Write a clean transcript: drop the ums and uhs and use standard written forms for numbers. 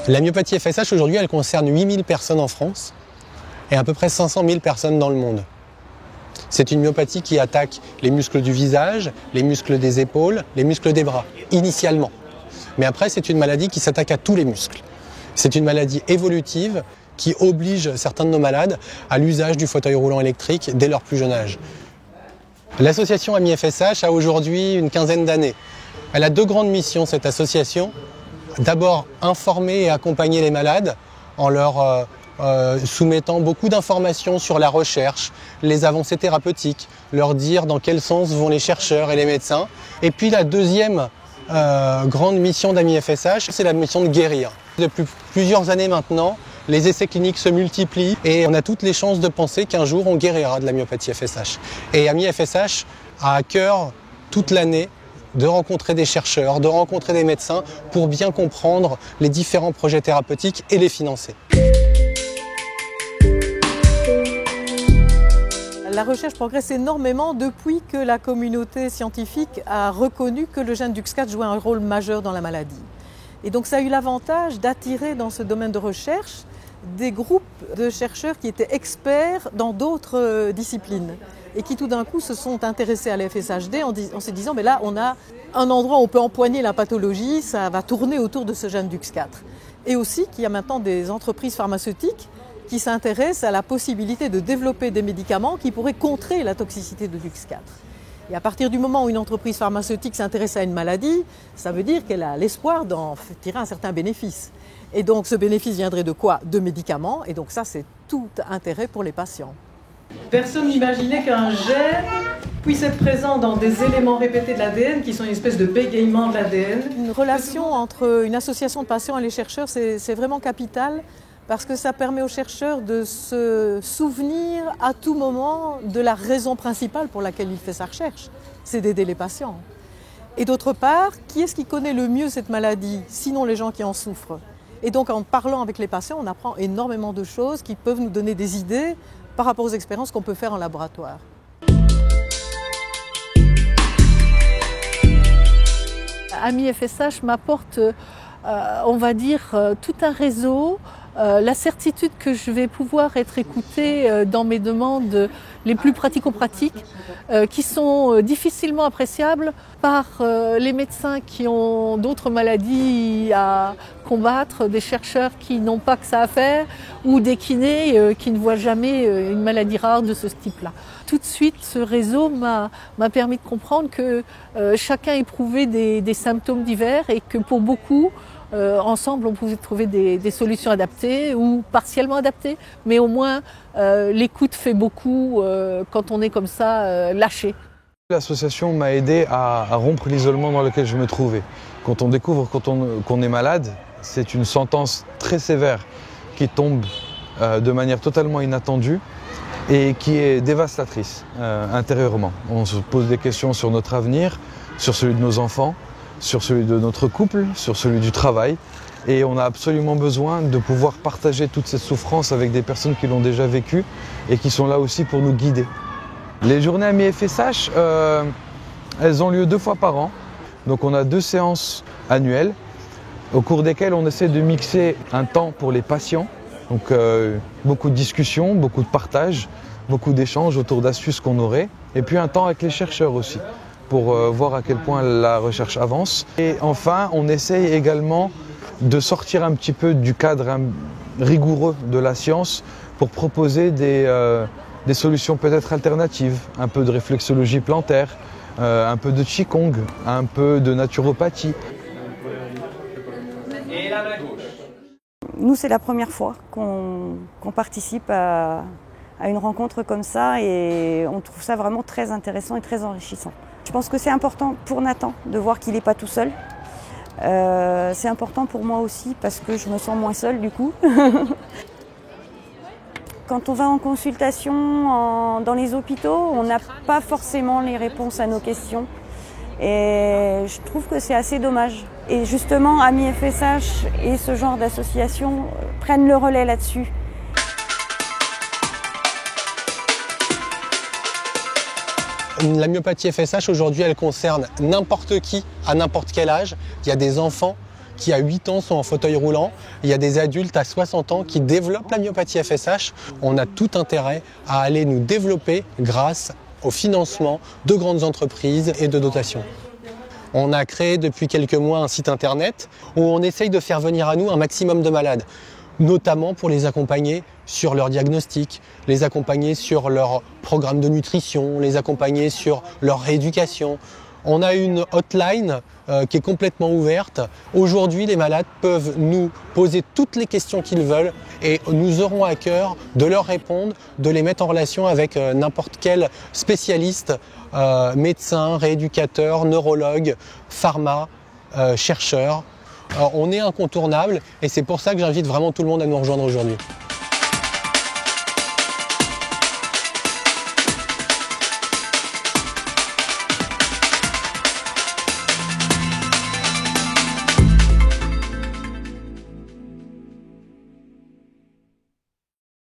La myopathie FSH aujourd'hui, elle concerne 8000 personnes en France et à peu près 500 000 personnes dans le monde. C'est une myopathie qui attaque les muscles du visage, les muscles des épaules, les muscles des bras, initialement. Mais après, c'est une maladie qui s'attaque à tous les muscles. C'est une maladie évolutive qui oblige certains de nos malades à l'usage du fauteuil roulant électrique dès leur plus jeune âge. L'association AMI FSH a aujourd'hui une quinzaine d'années. Elle a deux grandes missions, cette association. D'abord, informer et accompagner les malades en leur soumettant beaucoup d'informations sur la recherche, les avancées thérapeutiques, leur dire dans quel sens vont les chercheurs et les médecins. Et puis la deuxième grande mission d'AMI FSH, c'est la mission de guérir. Depuis plusieurs années maintenant, les essais cliniques se multiplient et on a toutes les chances de penser qu'un jour on guérira de la myopathie FSH. Et AMI FSH a à cœur toute l'année de rencontrer des chercheurs, de rencontrer des médecins pour bien comprendre les différents projets thérapeutiques et les financer. La recherche progresse énormément depuis que la communauté scientifique a reconnu que le gène DUX4 jouait un rôle majeur dans la maladie. Et donc ça a eu l'avantage d'attirer dans ce domaine de recherche des groupes de chercheurs qui étaient experts dans d'autres disciplines et qui tout d'un coup se sont intéressés à la FSHD en se disant mais là on a un endroit où on peut empoigner la pathologie, ça va tourner autour de ce gène DUX4. Et aussi qu'il y a maintenant des entreprises pharmaceutiques qui s'intéressent à la possibilité de développer des médicaments qui pourraient contrer la toxicité de DUX4. Et à partir du moment où une entreprise pharmaceutique s'intéresse à une maladie, ça veut dire qu'elle a l'espoir d'en tirer un certain bénéfice. Et donc ce bénéfice viendrait de quoi? De médicaments, et donc ça c'est tout intérêt pour les patients. Personne n'imaginait qu'un gène puisse être présent dans des éléments répétés de l'ADN qui sont une espèce de bégaiement de l'ADN. Une relation entre une association de patients et les chercheurs, c'est vraiment capital parce que ça permet aux chercheurs de se souvenir à tout moment de la raison principale pour laquelle il fait sa recherche, c'est d'aider les patients. Et d'autre part, qui est-ce qui connaît le mieux cette maladie, sinon les gens qui en souffrent? Et donc en parlant avec les patients, on apprend énormément de choses qui peuvent nous donner des idées par rapport aux expériences qu'on peut faire en laboratoire. AMI FSH m'apporte, on va dire, tout un réseau, la certitude que je vais pouvoir être écoutée dans mes demandes les plus pratico-pratiques, qui sont difficilement appréciables par les médecins qui ont d'autres maladies à combattre, des chercheurs qui n'ont pas que ça à faire, ou des kinés qui ne voient jamais une maladie rare de ce type-là. Tout de suite, ce réseau m'a permis de comprendre que chacun éprouvait des symptômes divers et que pour beaucoup, ensemble, on pouvait trouver des solutions adaptées ou partiellement adaptées, mais au moins l'écoute fait beaucoup quand on est comme ça lâché. L'association m'a aidé à rompre l'isolement dans lequel je me trouvais. Quand on découvre qu'on est malade, c'est une sentence très sévère qui tombe de manière totalement inattendue et qui est dévastatrice intérieurement. On se pose des questions sur notre avenir, sur celui de nos enfants, sur celui de notre couple, sur celui du travail. Et on a absolument besoin de pouvoir partager toute cette souffrance avec des personnes qui l'ont déjà vécue et qui sont là aussi pour nous guider. Les journées AMI FSH, elles ont lieu 2 fois par an. Donc on a 2 séances annuelles au cours desquelles on essaie de mixer un temps pour les patients. Donc beaucoup de discussions, beaucoup de partages, beaucoup d'échanges autour d'astuces qu'on aurait. Et puis un temps avec les chercheurs aussi, pour voir à quel point la recherche avance. Et enfin, on essaye également de sortir un petit peu du cadre rigoureux de la science pour proposer des solutions peut-être alternatives, un peu de réflexologie plantaire, un peu de qigong, un peu de naturopathie. Et la main gauche. Nous, c'est la première fois qu'on participe à une rencontre comme ça et on trouve ça vraiment très intéressant et très enrichissant. Je pense que c'est important pour Nathan de voir qu'il n'est pas tout seul. C'est important pour moi aussi parce que je me sens moins seule du coup. Quand on va en consultation dans les hôpitaux, on n'a pas forcément les réponses à nos questions. Et je trouve que c'est assez dommage. Et justement, AMI FSH et ce genre d'associations prennent le relais là-dessus. La myopathie FSH aujourd'hui, elle concerne n'importe qui, à n'importe quel âge. Il y a des enfants, qui à 8 ans sont en fauteuil roulant. Il y a des adultes à 60 ans qui développent la myopathie FSH. On a tout intérêt à aller nous développer grâce au financement de grandes entreprises et de dotations. On a créé depuis quelques mois un site internet où on essaye de faire venir à nous un maximum de malades, notamment pour les accompagner sur leur diagnostic, les accompagner sur leur programme de nutrition, les accompagner sur leur rééducation. On a une hotline qui est complètement ouverte. Aujourd'hui, les malades peuvent nous poser toutes les questions qu'ils veulent et nous aurons à cœur de leur répondre, de les mettre en relation avec n'importe quel spécialiste, médecin, rééducateur, neurologue, pharma, chercheur. On est incontournable et c'est pour ça que j'invite vraiment tout le monde à nous rejoindre aujourd'hui.